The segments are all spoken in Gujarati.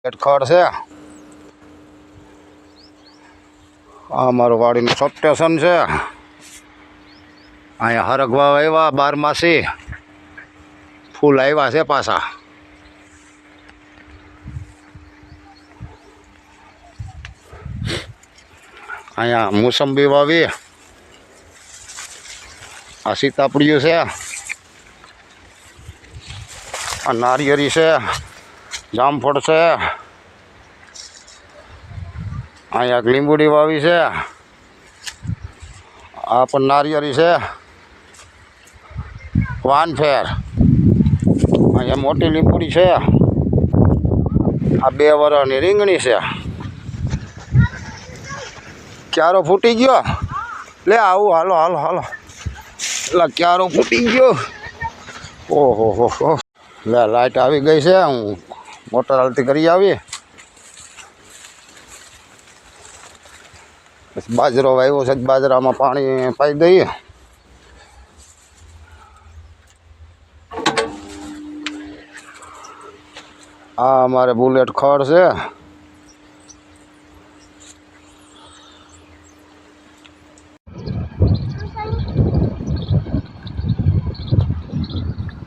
ખડ છે આ મારું વાડીનું સબ સ્ટેશન છે। અહીંયા હરગવા આવ્યા 12માસી ફૂલ આવ્યા છે પાછા। અહીંયા મોસંબી વાવી, આ સીતાપડીયું છે, આ નારિયેળી છે, જામફળ છે, અહીંયા લીંબુડી વાવી છે, આ પણ નારિયેળી છે, વાનફેર, અહીંયા મોટી લીંબુડી છે, આ 2 વર્ષની રીંગણી છે। ક્યારો ફૂટી ગયો, લે આવું હાલો હાલો હાલો, એટલે ક્યારો ફૂટી ગયો। ઓહો હો હો, લે લાઇટ આવી ગઈ છે, હું મોટર હાલતી કરી આવી। બાજરો વાવ્યો છે, બાજરામાં પાણી પાઈ દઈએ। આ અમારે બુલેટ ખડ છે,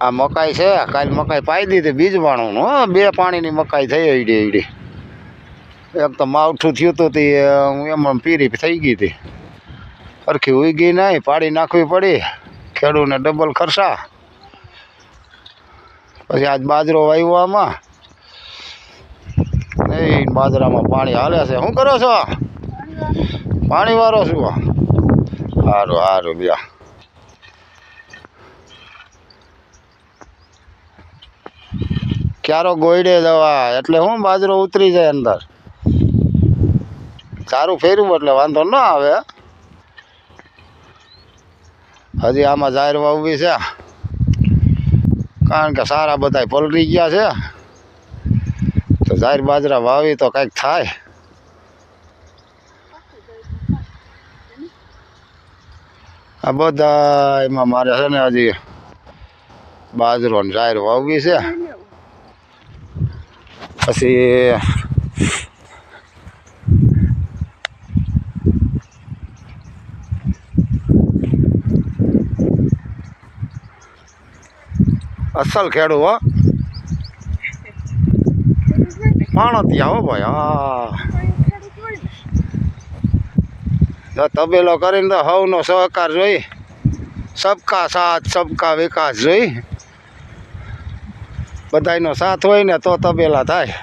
આ મકાઈ છે, કાલ મકાઈ પાઈ દીધી બીજવાણું, હો 2 પાણીની મકાઈ થઈ એડી એડી। એક તો માવઠું થયું હતું તે હું એમ પીરી થઈ ગઈ હતી, સરખી ઉઈ ગઈ નહીં, પાડી નાખવી પડી, ખેડૂને ડબલ ખર્ચા। પછી આજ બાજરો વાવ્યો આમાં, નહીં બાજરામાં પાણી હાલે છે। શું કરો છો? પાણી વાળો છું? સારું સારું બ્યા। ક્યારો ગોયડે જવા એટલે હું બાજરો ઉતરી જાય અંદર, સારું ફેરવું એટલે વાંધો ન આવે। હજી આમાં જાહેર વાવવી છે, કારણ કે સારા બધા પલરી ગયા છે, તો જાહેર બાજરા વાવી તો કંઈક થાય। આ બધા એમાં મારે છે ને હજી બાજરો ને જાહેર વાવવી છે। પછી અસલ ખેડૂ હો, માણતિયા હો ભાઈ। હા તબેલો કરીને તો હવનો સહકાર જોઈ, સબકા સાથ સબકા વિકાસ જોઈ, બધાનો સાથ હોય ને તો તબેલા થાય।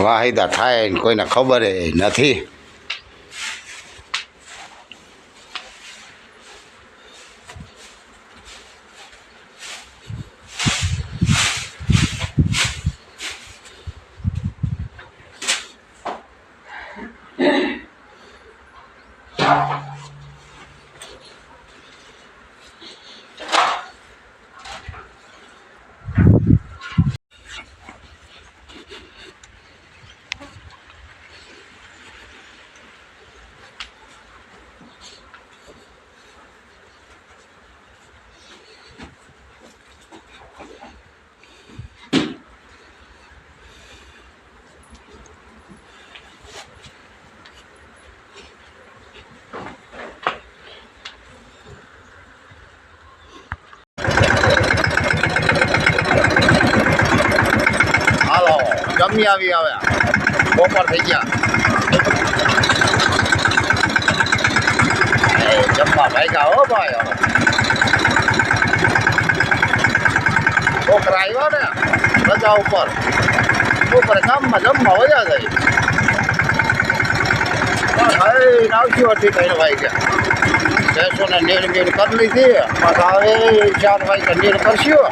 વાહિદા થાય ને કોઈને ખબર નથી। જમી આવી આવે, બપોર થઈ ગયા, જમવા ભાગ્યા હો ભાઈ। છોકરા આવ્યા ને રજા ઉપર, ગામમાં જમવા વયા જાય। લઈને આવશું 2:30 વાગ્યા ભેંસોને નીર બીર કરી લીધી પાછા હવે 4 વાગ્યા નીર કરશું